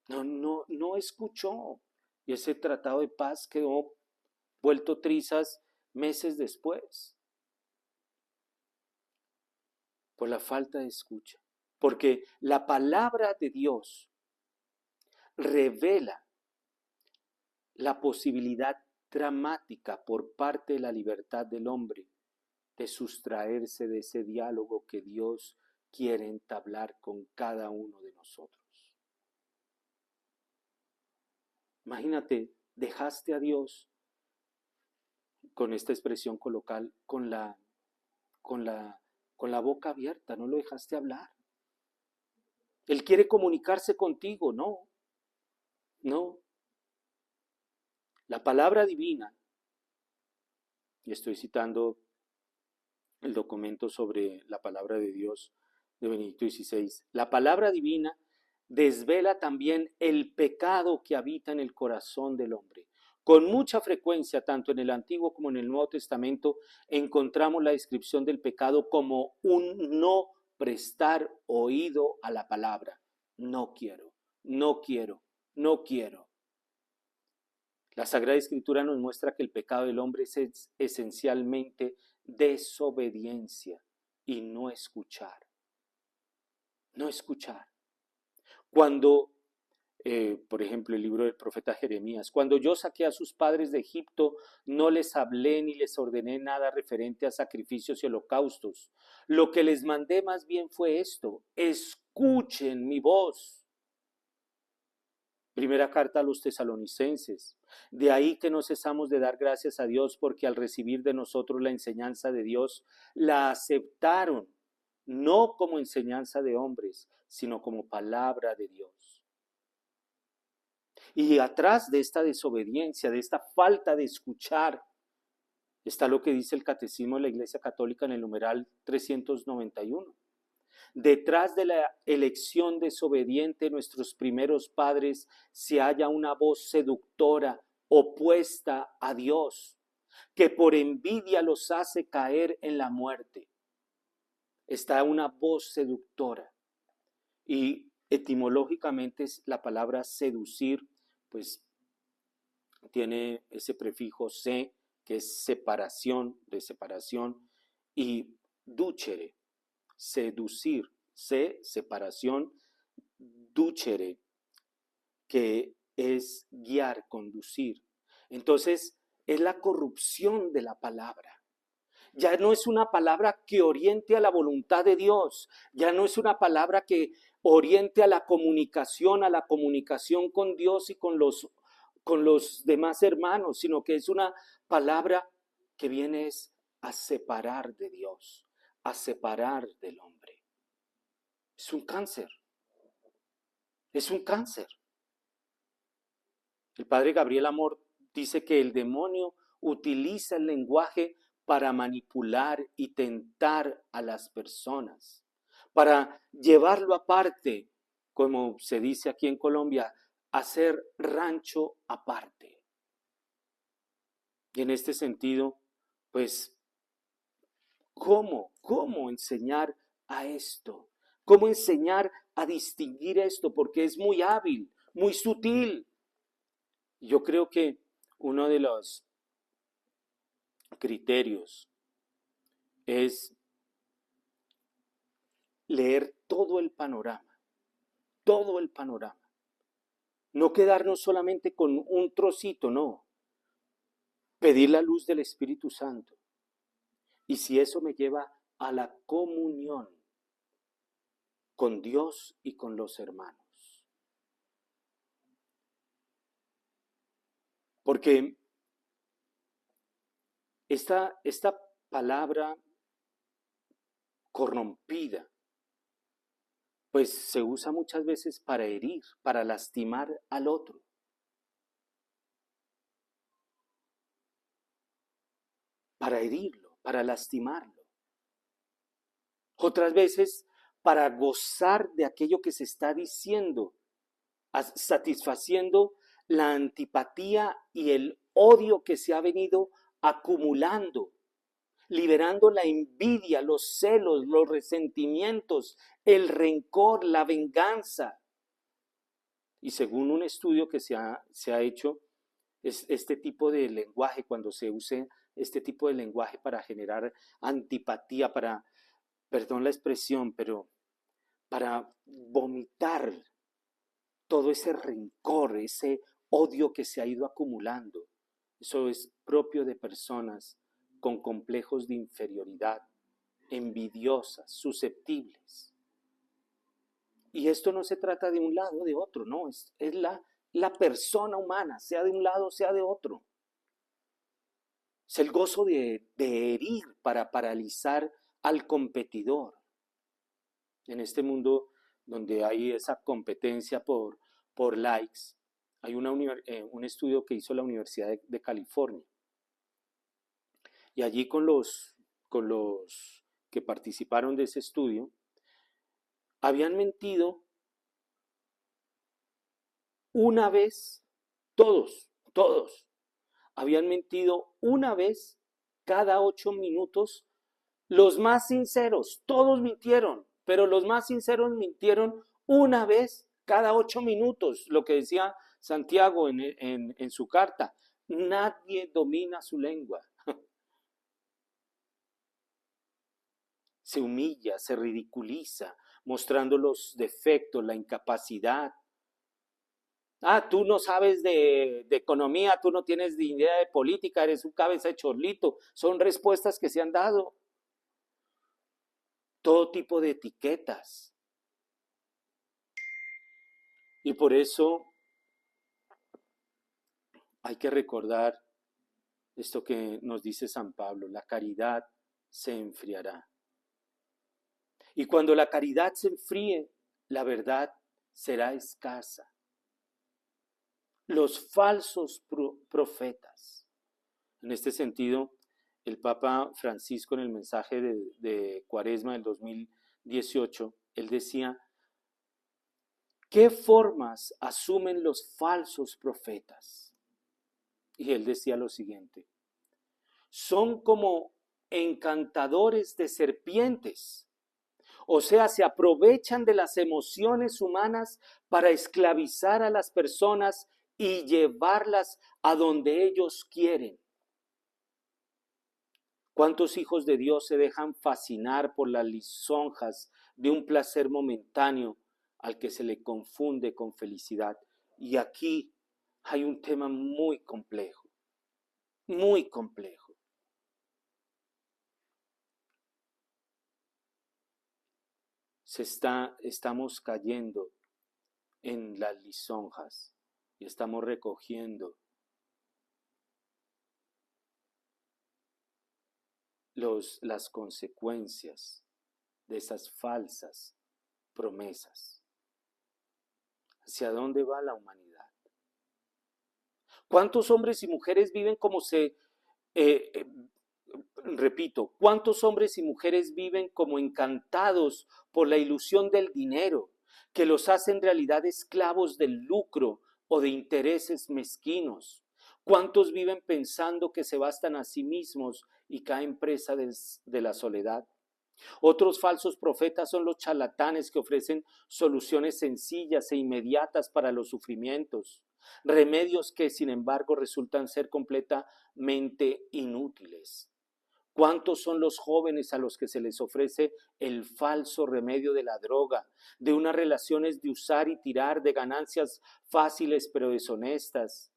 No escuchó. Y ese tratado de paz quedó vuelto trizas meses después por la falta de escucha. Porque la palabra de Dios revela la posibilidad dramática por parte de la libertad del hombre de sustraerse de ese diálogo que Dios quiere entablar con cada uno de nosotros. Imagínate, dejaste a Dios, con esta expresión coloquial, con la boca abierta, no lo dejaste hablar. Él quiere comunicarse contigo, no. La palabra divina, y estoy citando el documento sobre la palabra de Dios de Benedicto XVI, la palabra divina desvela también el pecado que habita en el corazón del hombre. Con mucha frecuencia, tanto en el Antiguo como en el Nuevo Testamento, encontramos la descripción del pecado como un no prestar oído a la palabra. No quiero, no quiero, no quiero. La Sagrada Escritura nos muestra que el pecado del hombre es esencialmente desobediencia y no escuchar. No escuchar. Cuando, por ejemplo, el libro del profeta Jeremías, cuando yo saqué a sus padres de Egipto, no les hablé ni les ordené nada referente a sacrificios y holocaustos. Lo que les mandé más bien fue esto: escuchen mi voz. Primera carta a los tesalonicenses. De ahí que no cesamos de dar gracias a Dios porque al recibir de nosotros la enseñanza de Dios, la aceptaron, no como enseñanza de hombres, sino como palabra de Dios. Y atrás de esta desobediencia, de esta falta de escuchar, está lo que dice el Catecismo de la Iglesia Católica en el numeral 391. Detrás de la elección desobediente de nuestros primeros padres se halla una voz seductora opuesta a Dios, que por envidia los hace caer en la muerte. Está una voz seductora. Y Etimológicamente la palabra seducir, pues tiene ese prefijo se, que es separación, de separación, y ducere, seducir, separación, ducere, que es guiar, conducir. Entonces, es la corrupción de la palabra. Ya no es una palabra que oriente a la voluntad de Dios, ya no es una palabra que oriente a la comunicación con Dios y con los demás hermanos, sino que es una palabra que viene a separar de Dios, a separar del hombre. Es un cáncer, es un cáncer. El padre Gabriel Amor dice que el demonio utiliza el lenguaje para manipular y tentar a las personas, para llevarlo aparte, como se dice aquí en Colombia, hacer rancho aparte. Y en este sentido, pues, ¿cómo enseñar a esto? ¿Cómo enseñar a distinguir esto? Porque es muy hábil, muy sutil. Yo creo que uno de los criterios es leer todo el panorama, todo el panorama. No quedarnos solamente con un trocito, no. Pedir la luz del Espíritu Santo. Y si eso me lleva a la comunión con Dios y con los hermanos. Porque esta palabra corrompida, pues se usa muchas veces para herir, para lastimar al otro. Para herirlo, para lastimarlo. Otras veces para gozar de aquello que se está diciendo, satisfaciendo la antipatía y el odio que se ha venido acumulando, liberando la envidia, los celos, los resentimientos, el rencor, la venganza. Y según un estudio que se ha hecho, este tipo de lenguaje, cuando se use este tipo de lenguaje para generar antipatía, perdón la expresión, pero para vomitar todo ese rencor, ese odio que se ha ido acumulando. Eso es propio de personas con complejos de inferioridad, envidiosas, susceptibles. Y esto no se trata de un lado o de otro, no, es la persona humana, sea de un lado, sea de otro. Es el gozo de herir para paralizar al competidor. En este mundo donde hay esa competencia por likes, hay un estudio que hizo la Universidad de California. Y allí con los que participaron de ese estudio, habían mentido una vez, todos, habían mentido una vez cada 8 minutos. Los más sinceros, todos mintieron, pero los más sinceros mintieron una vez cada 8 minutos, lo que decía Santiago en su carta. Nadie domina su lengua. Se humilla, se ridiculiza, mostrando los defectos, la incapacidad. Ah, tú no sabes de economía, tú no tienes ni idea de política, eres un cabeza de chorlito. Son respuestas que se han dado. Todo tipo de etiquetas. Y por eso hay que recordar esto que nos dice San Pablo, la caridad se enfriará. Y cuando la caridad se enfríe, la verdad será escasa. Los falsos profetas. En este sentido, el Papa Francisco en el mensaje de Cuaresma del 2018, él decía, ¿qué formas asumen los falsos profetas? Y él decía lo siguiente, son como encantadores de serpientes O sea, se aprovechan de las emociones humanas para esclavizar a las personas y llevarlas a donde ellos quieren. ¿Cuántos hijos de Dios se dejan fascinar por las lisonjas de un placer momentáneo al que se le confunde con felicidad? Y aquí hay un tema muy complejo, muy complejo. Estamos cayendo en las lisonjas y estamos recogiendo las consecuencias de esas falsas promesas. ¿Hacia dónde va la humanidad? ¿Cuántos hombres y mujeres viven repito, cuántos hombres y mujeres viven como encantados por la ilusión del dinero, que los hace en realidad esclavos del lucro o de intereses mezquinos? ¿Cuántos viven pensando que se bastan a sí mismos y caen presa de la soledad? Otros falsos profetas son los charlatanes que ofrecen soluciones sencillas e inmediatas para los sufrimientos, remedios que sin embargo resultan ser completamente inútiles. ¿Cuántos son los jóvenes a los que se les ofrece el falso remedio de la droga, de unas relaciones de usar y tirar, de ganancias fáciles pero deshonestas?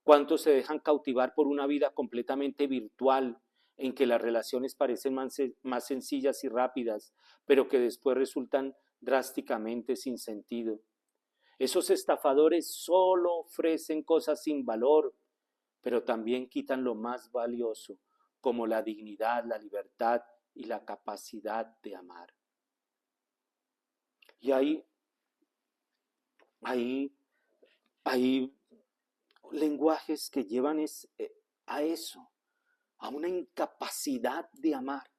¿Cuántos se dejan cautivar por una vida completamente virtual, en que las relaciones parecen más sencillas y rápidas, pero que después resultan drásticamente sin sentido? Esos estafadores solo ofrecen cosas sin valor, pero también quitan lo más valioso, como la dignidad, la libertad y la capacidad de amar. Y hay lenguajes que llevan a eso, a una incapacidad de amar.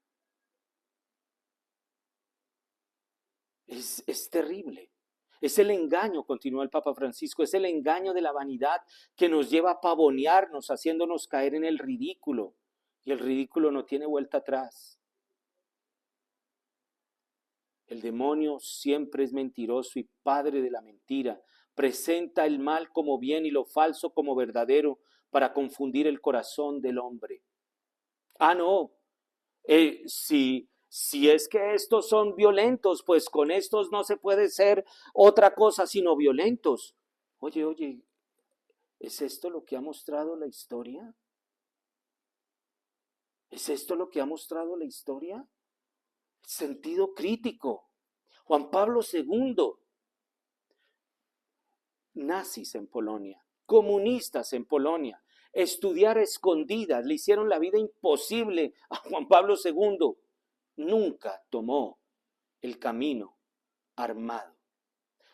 Es terrible. Es el engaño, continúa el Papa Francisco, es el engaño de la vanidad que nos lleva a pavonearnos, haciéndonos caer en el ridículo. Y el ridículo no tiene vuelta atrás. El demonio siempre es mentiroso y padre de la mentira. Presenta el mal como bien y lo falso como verdadero para confundir el corazón del hombre. Ah, no, si es que estos son violentos, pues con estos no se puede ser otra cosa sino violentos. Oye, ¿es esto lo que ha mostrado la historia? ¿Es esto lo que ha mostrado la historia? Sentido crítico. Juan Pablo II, nazis en Polonia, comunistas en Polonia, estudiar a escondidas, le hicieron la vida imposible a Juan Pablo II. Nunca tomó el camino armado.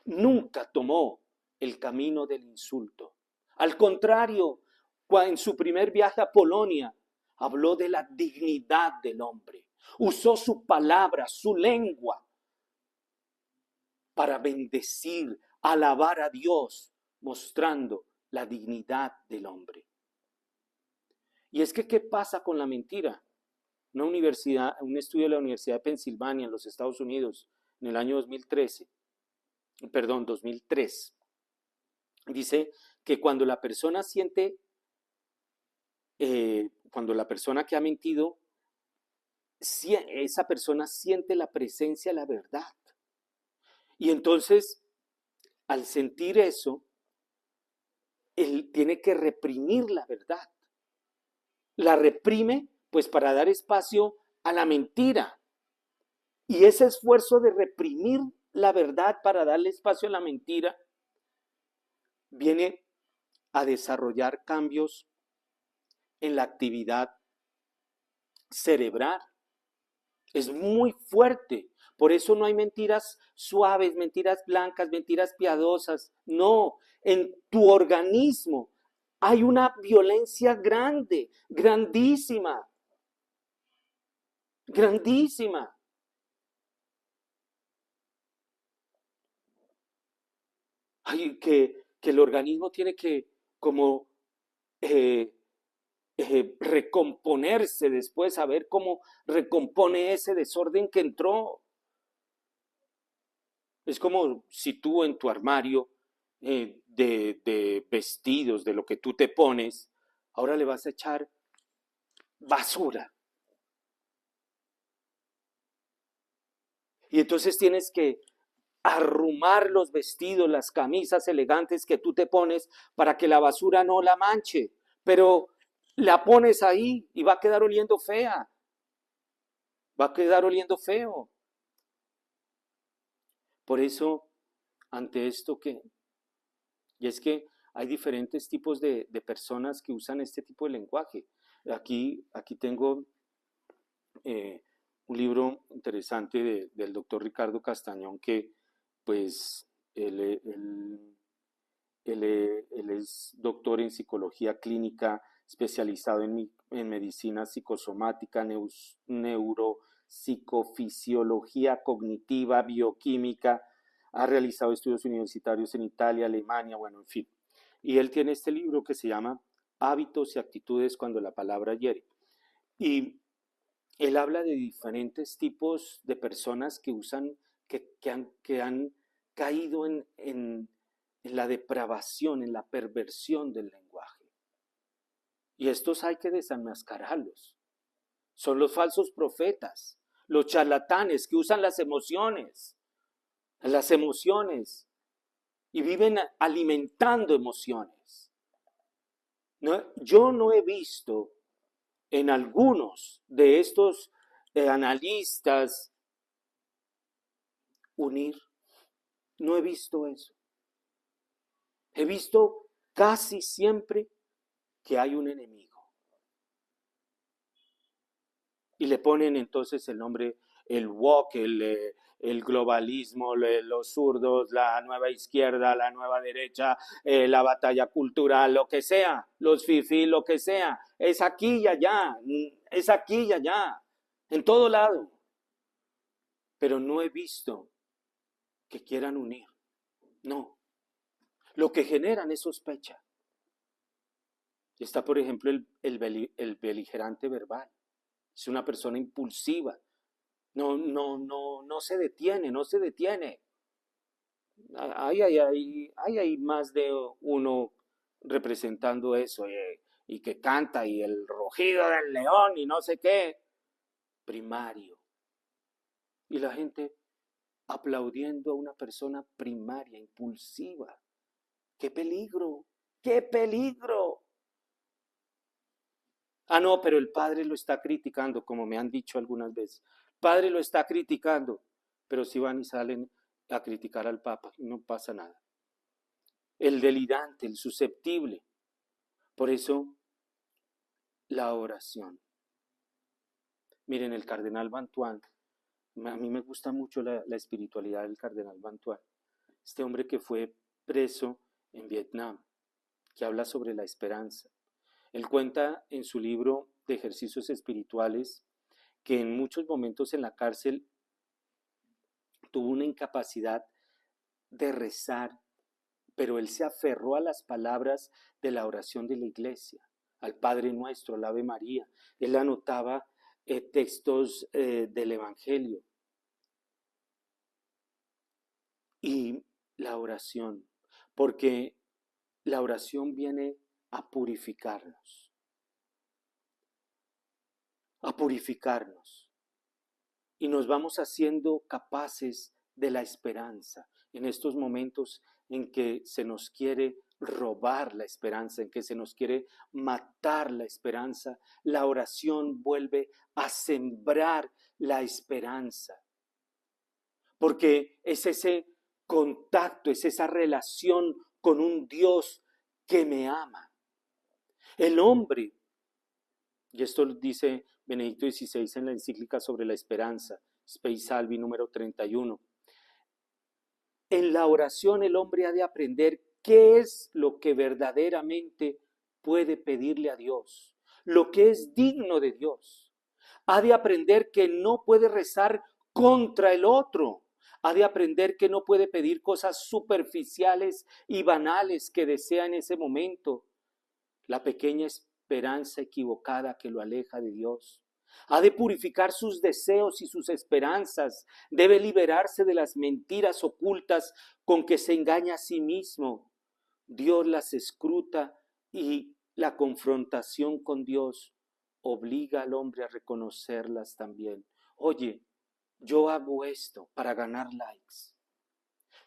Nunca tomó el camino del insulto. Al contrario, en su primer viaje a Polonia, habló de la dignidad del hombre. Usó su palabra, su lengua, para bendecir, alabar a Dios, mostrando la dignidad del hombre. Y es que, ¿qué pasa con la mentira? Un estudio de la Universidad de Pensilvania en los Estados Unidos en el año 2003, dice que cuando la persona que ha mentido, esa persona siente la presencia de la verdad. Y entonces, al sentir eso, él tiene que reprimir la verdad. La reprime, pues, para dar espacio a la mentira. Y ese esfuerzo de reprimir la verdad para darle espacio a la mentira viene a desarrollar cambios en la actividad cerebral. Es muy fuerte. Por eso no hay mentiras suaves, mentiras blancas, mentiras piadosas. No, en tu organismo hay una violencia grande, grandísima, grandísima. Hay que el organismo tiene que como recomponerse después, a ver cómo recompone ese desorden que entró. Es como si tú en tu armario de vestidos, de lo que tú te pones, ahora le vas a echar basura. Y entonces tienes que arrumar los vestidos, las camisas elegantes que tú te pones para que la basura no la manche. Pero la pones ahí y va a quedar oliendo fea, va a quedar oliendo feo. Por eso, ante esto que, y es que hay diferentes tipos de personas que usan este tipo de lenguaje. Aquí tengo eh, un libro interesante del doctor Ricardo Castañón que pues él es doctor en psicología clínica, especializado en medicina psicosomática, neuropsicofisiología cognitiva, bioquímica, ha realizado estudios universitarios en Italia, Alemania, bueno, en fin. Y él tiene este libro que se llama Hábitos y actitudes cuando la palabra hiere. Y él habla de diferentes tipos de personas que usan, que han caído en la depravación, en la perversión del lenguaje. Y estos hay que desenmascararlos. Son los falsos profetas, los charlatanes que usan las emociones, y viven alimentando emociones. No, yo no he visto en algunos de estos analistas unir. No he visto eso. He visto casi siempre que hay un enemigo. Y le ponen entonces el nombre, el woke, el globalismo, los zurdos, la nueva izquierda, la nueva derecha, la batalla cultural, lo que sea, los fifí, lo que sea. Es aquí y allá, es aquí y allá, en todo lado. Pero no he visto que quieran unir. No. Lo que generan es sospecha. Está, por ejemplo, el beligerante verbal. Es una persona impulsiva. No se detiene, no se detiene. Hay más de uno representando eso y que canta y el rugido del león y no sé qué. Primario. Y la gente aplaudiendo a una persona primaria, impulsiva. ¡Qué peligro! ¡Qué peligro! Ah, no, pero el padre lo está criticando, como me han dicho algunas veces. El padre lo está criticando, pero si van y salen a criticar al papa, no pasa nada. El delirante, el susceptible. Por eso, la oración. Miren, el cardenal Bantuán, a mí me gusta mucho la espiritualidad del cardenal Bantuán. Este hombre que fue preso en Vietnam, que habla sobre la esperanza. Él cuenta en su libro de ejercicios espirituales que en muchos momentos en la cárcel tuvo una incapacidad de rezar, pero él se aferró a las palabras de la oración de la iglesia, al Padre Nuestro, al Ave María. Él anotaba textos del Evangelio. Y la oración, porque la oración viene a purificarnos, a purificarnos. Y nos vamos haciendo capaces de la esperanza en estos momentos en que se nos quiere robar la esperanza, en que se nos quiere matar la esperanza. La oración vuelve a sembrar la esperanza, porque es ese contacto, es esa relación con un Dios que me ama. El hombre, y esto lo dice Benedicto XVI en la encíclica sobre la esperanza, Spei Salvi número 31. En la oración el hombre ha de aprender qué es lo que verdaderamente puede pedirle a Dios, lo que es digno de Dios. Ha de aprender que no puede rezar contra el otro. Ha de aprender que no puede pedir cosas superficiales y banales que desea en ese momento. La pequeña esperanza equivocada que lo aleja de Dios. Ha de purificar sus deseos y sus esperanzas. Debe liberarse de las mentiras ocultas con que se engaña a sí mismo. Dios las escruta y la confrontación con Dios obliga al hombre a reconocerlas también. Oye, yo hago esto para ganar likes.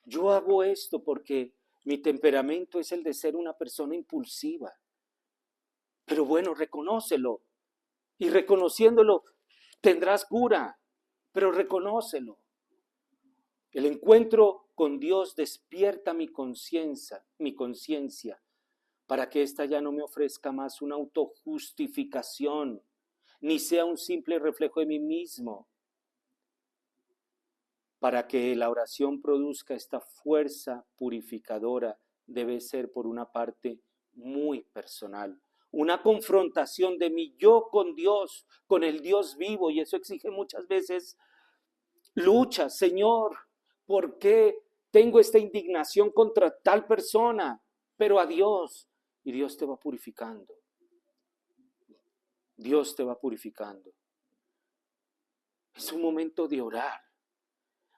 Yo hago esto porque mi temperamento es el de ser una persona impulsiva. Pero bueno, reconócelo. Y reconociéndolo, tendrás cura, pero reconócelo. El encuentro con Dios despierta mi conciencia, para que ésta ya no me ofrezca más una autojustificación, ni sea un simple reflejo de mí mismo. Para que la oración produzca esta fuerza purificadora, debe ser por una parte muy personal. Una confrontación de mi yo con Dios, con el Dios vivo, y eso exige muchas veces lucha. Señor, ¿por qué tengo esta indignación contra tal persona? Pero a Dios, y Dios te va purificando. Dios te va purificando. Es un momento de orar,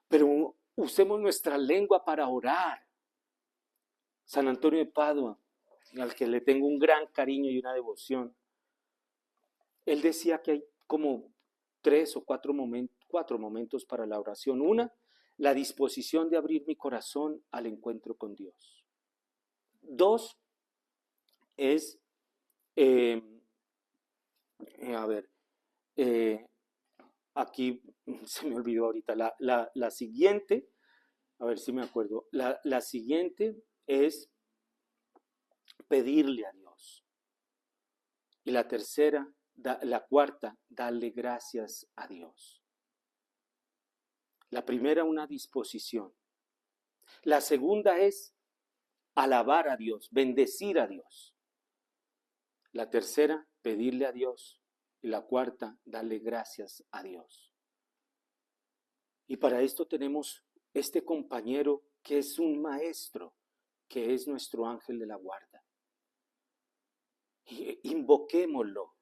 pero usemos nuestra lengua para orar. San Antonio de Padua, al que le tengo un gran cariño y una devoción, él decía que hay como 3 o 4 momentos para la oración. Una, la disposición de abrir mi corazón al encuentro con Dios. 2, es, aquí se me olvidó ahorita, la siguiente, a ver si me acuerdo, la siguiente es pedirle a Dios. Y la tercera, la cuarta, darle gracias a Dios. La primera, una disposición. La segunda es alabar a Dios, bendecir a Dios. La tercera, pedirle a Dios. Y la cuarta, darle gracias a Dios. Y para esto tenemos este compañero que es un maestro, que es nuestro ángel de la guarda. Invoquémoslo.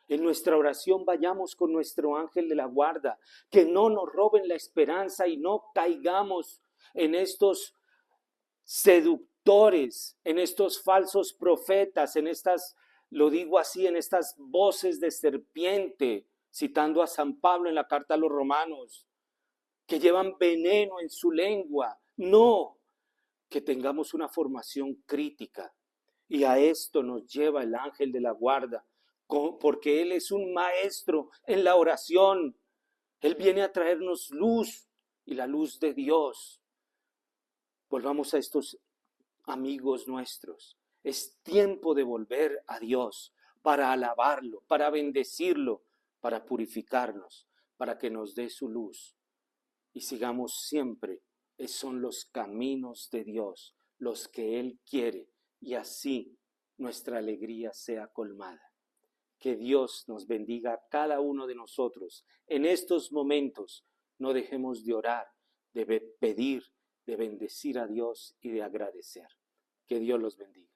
En nuestra oración vayamos con nuestro ángel de la guarda, que no nos roben la esperanza y no caigamos en estos seductores, en estos falsos profetas, en estas, lo digo así, en estas voces de serpiente, citando a San Pablo en la carta a los Romanos, que llevan veneno en su lengua. No, que tengamos una formación crítica. Y a esto nos lleva el ángel de la guarda, porque Él es un maestro en la oración. Él viene a traernos luz y la luz de Dios. Volvamos a estos amigos nuestros. Es tiempo de volver a Dios para alabarlo, para bendecirlo, para purificarnos, para que nos dé su luz. Y sigamos siempre, son los caminos de Dios, los que Él quiere, y así nuestra alegría sea colmada. Que Dios nos bendiga a cada uno de nosotros. En estos momentos no dejemos de orar, de pedir, de bendecir a Dios y de agradecer. Que Dios los bendiga.